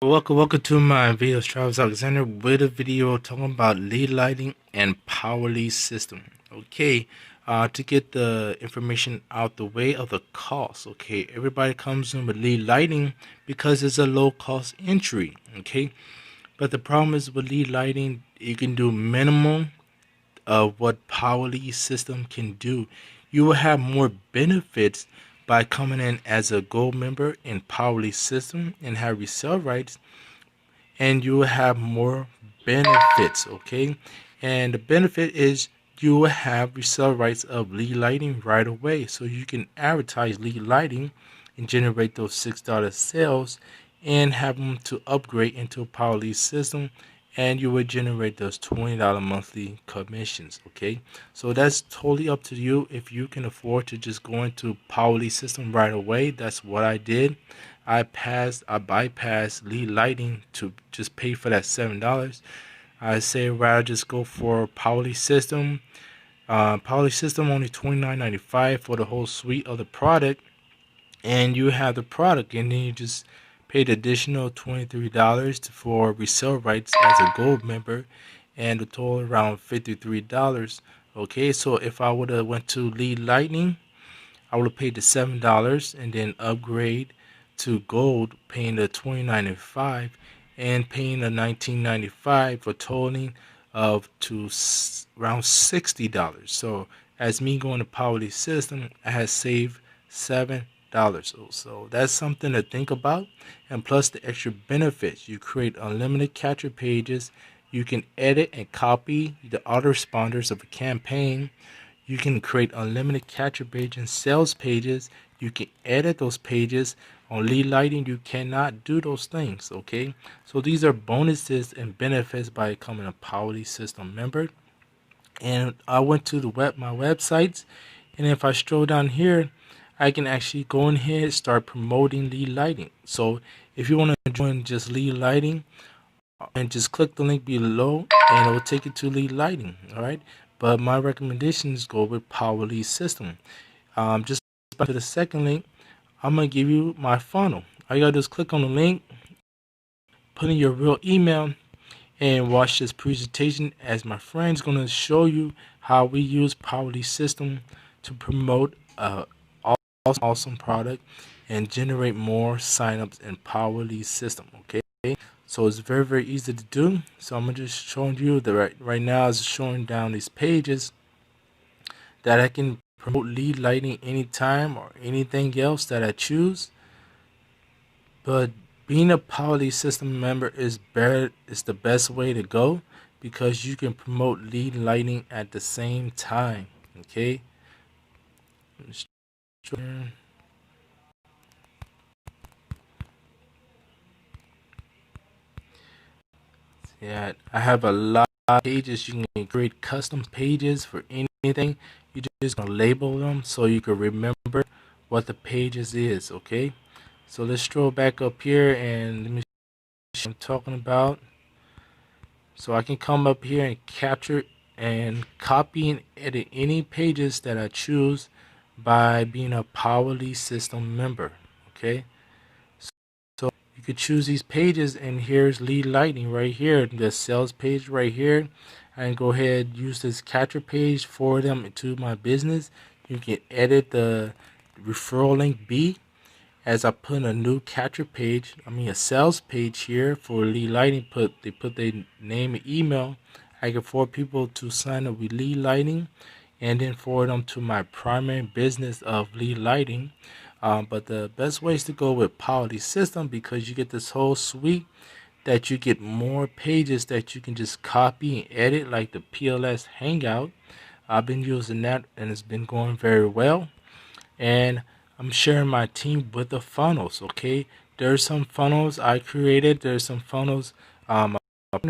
Welcome to my video. Travis Alexander with a video talking about lead lighting and power lead system. Okay, to get the information out the way of the cost. Okay, everybody comes in with lead lighting because it's a low cost entry. Okay, but the problem is with lead lighting, you can do minimum of what power lead system can do. You will have more benefits by coming in as a gold member in power lead system and have resale rights, and you will have more benefits. Okay, and the benefit is you will have resale rights of lead lighting right away, so you can advertise lead lighting and generate those $6 sales and have them to upgrade into a power lead system, and you will generate those $20 monthly commissions. Okay, so that's totally up to you. If you can afford to just go into power lead system right away, that's what I did. I bypassed lead lighting to just pay for that $7. I say rather just go for power lead system. Power lead system only $29.95 for the whole suite of the product, and you have the product, and then you just pay the additional $23 for resale rights as a gold member, and a total around $53. Okay, so if I would have went to lead lightning, I would have paid the $7 and then upgrade to gold, paying the $29.95 and paying the $19.95 for totaling of to around $60. So as me going to power lead system, I had saved $7. So that's something to think about. And plus the extra benefits, you create unlimited capture pages. You can edit and copy the autoresponders of a campaign. You can create unlimited capture page and sales pages. You can edit those pages. On lead lighting, you cannot do those things. Okay, so these are bonuses and benefits by becoming a power lead system member. And I went to my websites, and if I scroll down here, I can actually go in here and start promoting lead lighting. So if you want to join just lead lighting, and just click the link below and it will take you to lead lighting. All right, but my recommendation is go with power lead system. Just back to the second link, I'm gonna give you my funnel. All you gotta do is click on the link, put in your real email, and watch this presentation as my friend's gonna show you how we use power lead system to promote awesome product and generate more signups in power lead system. Okay, so it's very easy to do. So I'm just showing you the right now is showing down these pages that I can promote lead lighting anytime or anything else that I choose. But being a power lead system member is the best way to go, because you can promote lead lighting at the same time. Okay, yeah, I have a lot of pages. You can create custom pages for anything. You just gonna label them so you can remember what the pages is. Okay, so let's scroll back up here and let me see what I'm talking about. So I can come up here and capture and copy and edit any pages that I choose by being a power lead system member. Okay, so you could choose these pages, and here's lead lighting right here, the sales page right here. I can go ahead and use this capture page for them into my business. You can edit the referral link B as I put a new capture page, a sales page here for lead lighting. They put their name and email. I can forward people to sign up with lead lighting, and then forward them to my primary business of lead lighting. But the best way is to go with power lead system, because you get this whole suite that you get more pages that you can just copy and edit, like the PLS Hangout. I've been using that and it's been going very well. And I'm sharing my team with the funnels. Okay, there's some funnels I created. There's some funnels I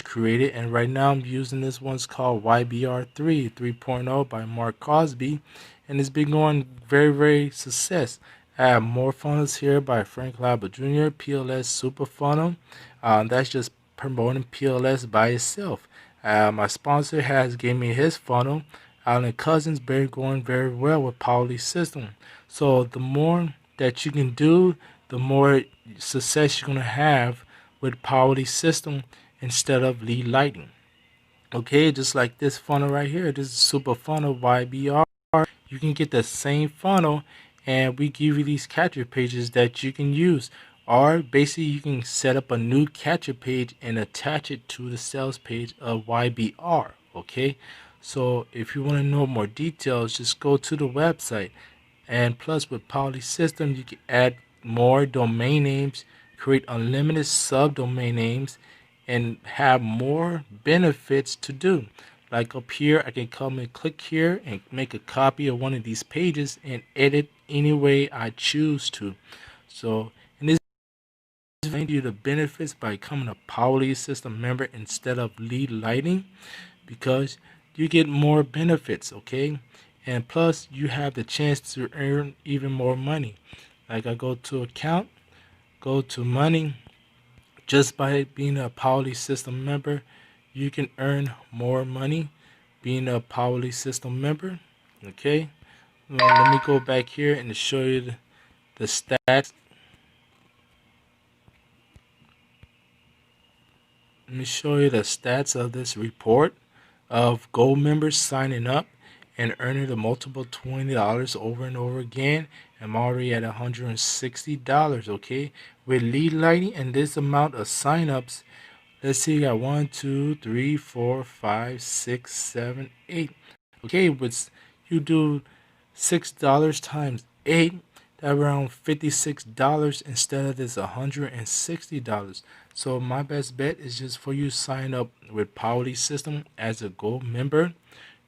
created, and right now I'm using this one's called YBR3 3.0 by Mark Cosby, and it's been going very success. I have more funnels here by Frank Laba Jr. PLS Super Funnel. That's just promoting PLS by itself. My sponsor has gave me his funnel. Alan Cousins been going very well with power lead system. So the more that you can do, the more success you're gonna have with Powerly system instead of lead lighting. Okay, just like this funnel right here. This is super funnel YBR. You can get the same funnel, and we give you these capture pages that you can use. Or basically, you can set up a new capture page and attach it to the sales page of YBR. Okay, so if you want to know more details, just go to the website. And plus, with Poly System, you can add more domain names, create unlimited subdomain names, and have more benefits to do. Like up here, I can come and click here and make a copy of one of these pages and edit any way I choose to. So, in this explain to you the benefits by becoming a Poly System member instead of lead lighting, because you get more benefits, okay? And plus, you have the chance to earn even more money. Like I go to account, go to money. Just by being a Poly System member, you can earn more money being a Poly System member. Okay, well, let me go back here and show you the stats. Let me show you the stats of this report of gold members signing up and earning the multiple $20 over and over again. I'm already at $160. Okay, with lead lighting and this amount of signups, let's see, you got 1, 2, 3, 4, 5, 6, 7, 8. Okay, but you do $6 times 8, that around $56 instead of this $160. So my best bet is just for you to sign up with Poly System as a gold member.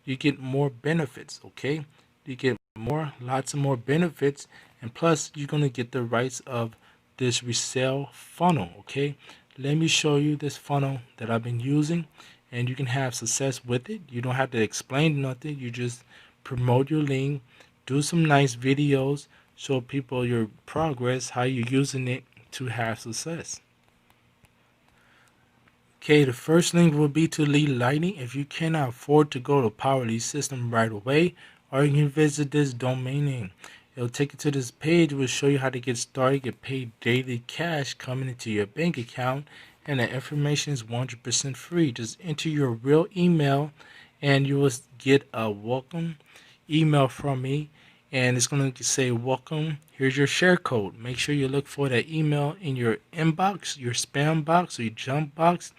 You get more benefits, okay? You get lots of more benefits, and plus you're gonna get the rights of this resale funnel, okay? Let me show you this funnel that I've been using, and you can have success with it. You don't have to explain nothing. You just promote your link, do some nice videos, show people your progress, how you're using it to have success. Okay, the first link will be to lead lighting. If you cannot afford to go to Powerly System right away, or you can visit this domain name. It'll take you to this page. Will show you how to get started, get paid daily cash coming into your bank account, and the information is 100% free. Just enter your real email, and you will get a welcome email from me, and it's going to say welcome. Here's your share code. Make sure you look for that email in your inbox, your spam box, or your junk box.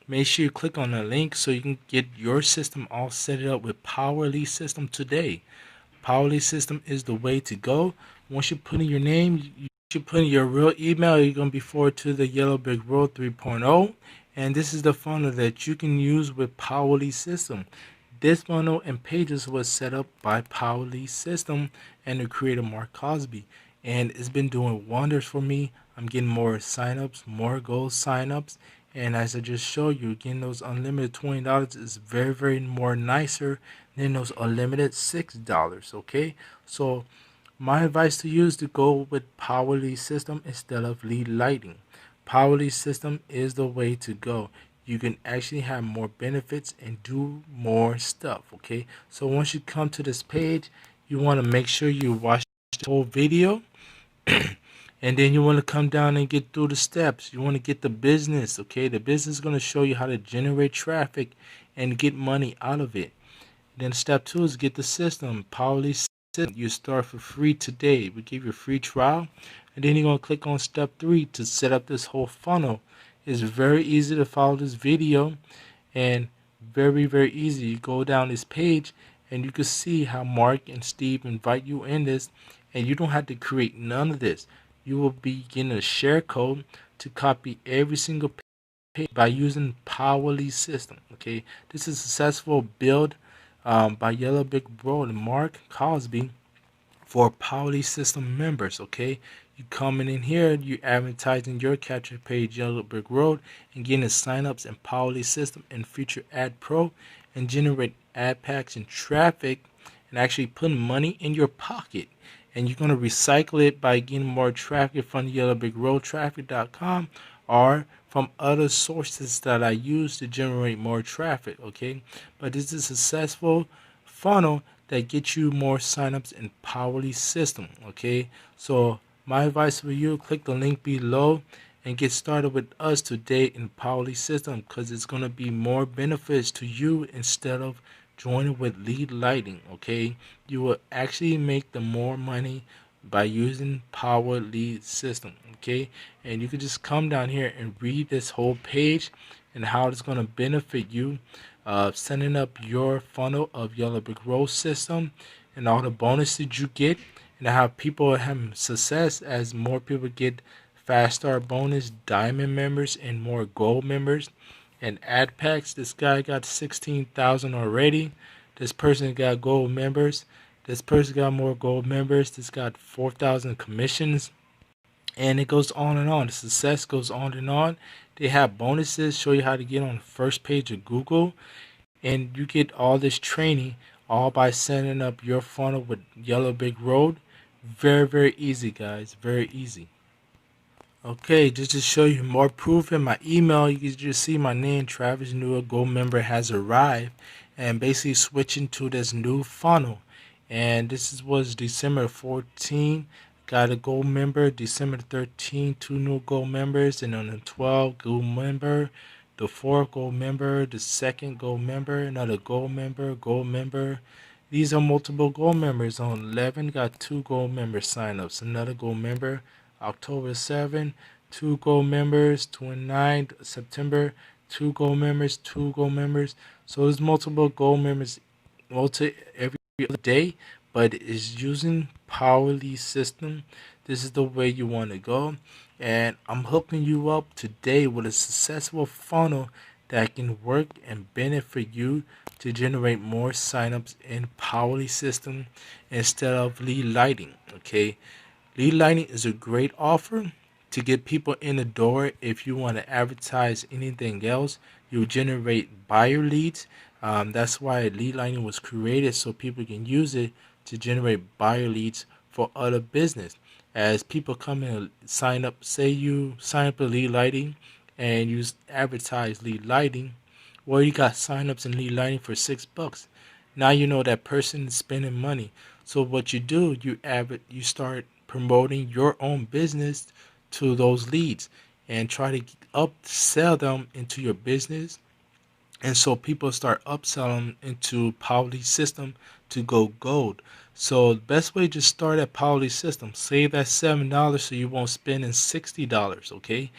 Make sure you click on the link so you can get your system all set up with Powerly System today. Powerly System is the way to go. Once you put in your name, you should put in your real email. You're going to be forwarded to the Yellow Brick Road 3.0. And this is the funnel that you can use with Powerly System. This funnel and pages was set up by Powerly System and the creator Mark Cosby. And it's been doing wonders for me. I'm getting more signups, more gold signups. And as I just showed you, getting those unlimited $20 is very, very more nicer than those unlimited $6. Okay, so my advice to you is to go with Powerly System instead of lead lighting. Powerly System is the way to go. You can actually have more benefits and do more stuff. Okay, so once you come to this page, you want to make sure you watch the whole video. And then you want to come down and get through the steps. You want to get the business, okay? The business is going to show you how to generate traffic and get money out of it. Then step 2 is get the system, Powerly System. You start for free today. We give you a free trial. And then you're going to click on step 3 to set up this whole funnel. It's very easy to follow this video and very, very easy. You go down this page and you can see how Mark and Steve invite you in this, and you don't have to create none of this. You will be getting a share code to copy every single page by using Powerly System. Okay, this is a successful build by Yellow Brick Road and Mark Cosby for Powerly System members. Okay, you coming in here, you advertising your capture page Yellow Brick Road and getting the signups in Powerly System and Future Ad Pro and generate ad packs and traffic and actually putting money in your pocket. And you're going to recycle it by getting more traffic from yellowbrickroadtraffic.com or from other sources that I use to generate more traffic, okay? But this is a successful funnel that gets you more signups in Powerly System, okay? So my advice for you, click the link below and get started with us today in Powerly System, because it's going to be more benefits to you instead of joining with lead lighting. Okay, you will actually make the more money by using Power Lead System. Okay, and you can just come down here and read this whole page and how it's going to benefit you, setting up your funnel of Yellow Brick Road system and all the bonuses you get, and how people have success as more people get fast start bonus, diamond members, and more gold members. And ad packs, this guy got 16,000 already. This person got gold members. This person got more gold members. This got 4,000 commissions. And it goes on and on. The success goes on and on. They have bonuses, show you how to get on the first page of Google. And you get all this training all by setting up your funnel with Yellow Brick Road. Very, very easy, guys. Very easy. Okay, just to show you more proof in my email, you can just see my name, Travis New, a gold member has arrived, and basically switching to this new funnel. And was December 14. Got a gold member. December 13, two new gold members, and on the 12th, gold member. The 4th gold member, the 2nd gold member, another gold member, gold member. These are multiple gold members. On 11, got 2 gold member signups, another gold member. October 7, 2 gold members. 29 September, 2 gold members, 2 gold members. So there's multiple gold members every other day, but it's using Powerly system. This is the way you want to go, and I'm hooking you up today with a successful funnel that can work and benefit you to generate more signups in Powerly system instead of lead lighting. Okay, lead lighting is a great offer to get people in the door. If you want to advertise anything else, you generate buyer leads. That's why lead lighting was created, so people can use it to generate buyer leads for other business. As people come in and sign up, say you sign up for lead lighting and you advertise lead lighting, well, you got signups in lead lighting for $6. Now you know that person is spending money. So what you do, you start promoting your own business to those leads and try to upsell them into your business. And so people start upselling into Powerly system to go gold. So the best way to start at Powerly system, save that $7 so you won't spend in $60. Okay,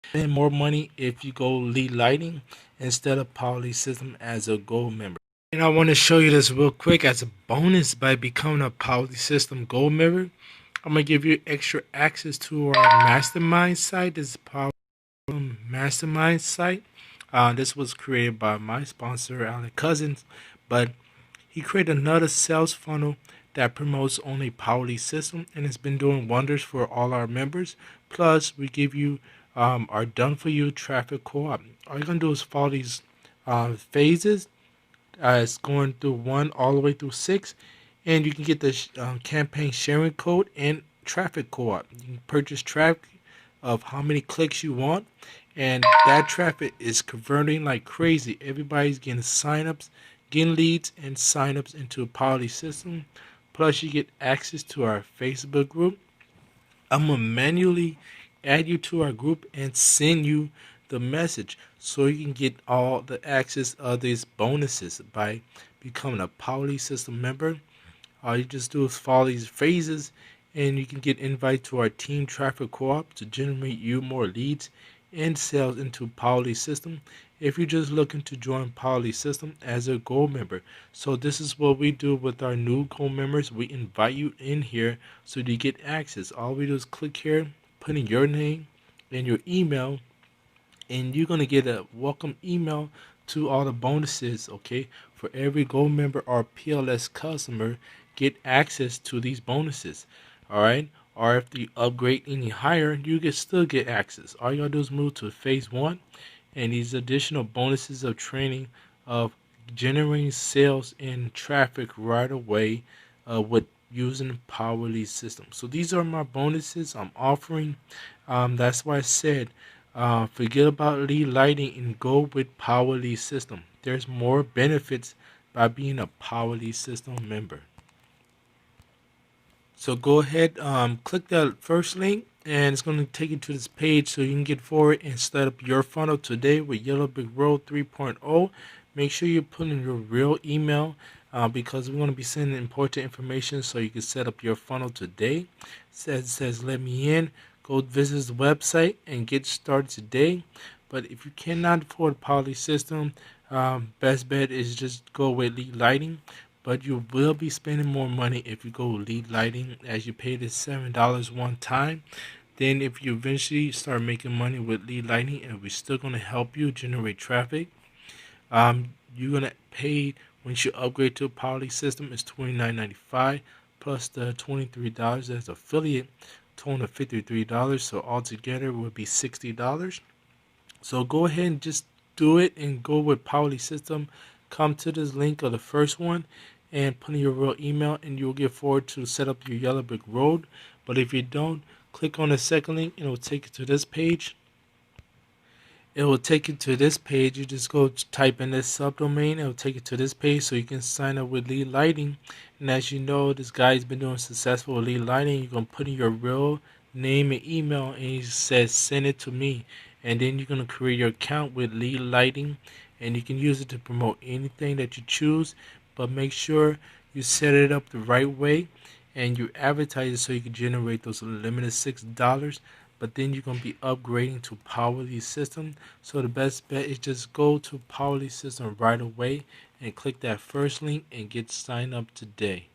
spend more money if you go lead lighting instead of Powerly system as a gold member. And I want to show you this real quick as a bonus. By becoming a Powerly system gold member, I'm gonna give you extra access to our mastermind site. This is Power Mastermind site. This was created by my sponsor, Alec Cousins, but he created another sales funnel that promotes only Powerly system, and it's been doing wonders for all our members. Plus, we give you our done for you traffic co-op. All you're gonna do is follow these phases. It's going through 1 all the way through 6, and you can get the campaign sharing code and traffic co-op. You can purchase traffic of how many clicks you want, and that traffic is converting like crazy. Everybody's getting signups, getting leads and signups into a Powerly system. Plus, you get access to our Facebook group. I'm gonna manually add you to our group and send you the message so you can get all the access of these bonuses by becoming a Powerly system member. All you just do is follow these phases, and you can get invited to our team traffic co-op to generate you more leads and sales into Powerly system if you're just looking to join Powerly system as a gold member. So this is what we do with our new gold members. We invite you in here so you get access. All we do is click here, put in your name and your email, and you're going to get a welcome email to all the bonuses. Okay, for every gold member or PLS customer, get access to these bonuses. All right, or if you upgrade any higher, you can still get access. All you gotta do is move to phase 1, and these additional bonuses of training of generating sales and traffic right away with using Powerly system. So these are my bonuses I'm offering. That's why I said forget about lead lighting and go with Powerly system. There's more benefits by being a Powerly system member. So go ahead, click that first link and it's going to take you to this page so you can get forward and start up your funnel today with Yellow Brick Road 3.0. Make sure you put in your real email because we're going to be sending important information so you can set up your funnel today. It says let me in. Go visit the website and get started today. But if you cannot afford a Poly system, best bet is just go with lead lighting. But you will be spending more money if you go lead lighting, as you pay this $7 one time. Then if you eventually start making money with lead lighting, and we're still going to help you generate traffic, you're going to pay, once you upgrade to a Poly system, it's $29.95 plus the $23 as affiliate, total of $53. So altogether it would be $60. So go ahead and just do it and go with Poly system. Come to this link of the first one and put in your real email, and you'll get forward to set up your Yellow Brick Road. But if you don't, click on the second link and it will take you to this page. It will take you to this page. You just go type in this subdomain. It will take you to this page so you can sign up with lead lighting. And as you know, this guy's been doing successful with lead lighting. You're going to put in your real name and email, and he says send it to me. And then you're going to create your account with lead lighting, and you can use it to promote anything that you choose. But make sure you set it up the right way and you advertise it so you can generate those limited $6. But then you're going to be upgrading to Powerly system. So the best bet is just go to Powerly system right away and click that first link and get signed up today.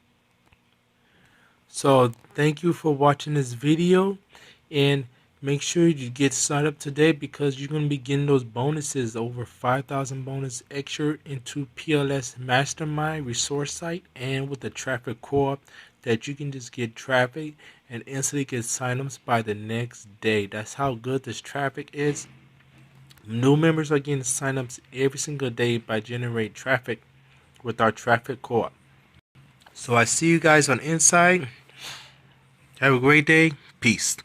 So thank you for watching this video, and make sure you get signed up today because you're going to be getting those bonuses, over 5,000 bonus extra into PLS Mastermind resource site, and with the traffic co-op that you can just get traffic and instantly get signups by the next day. That's how good this traffic is. New members are getting signups every single day by generating traffic with our traffic co-op. So I see you guys on inside. Have a great day. Peace.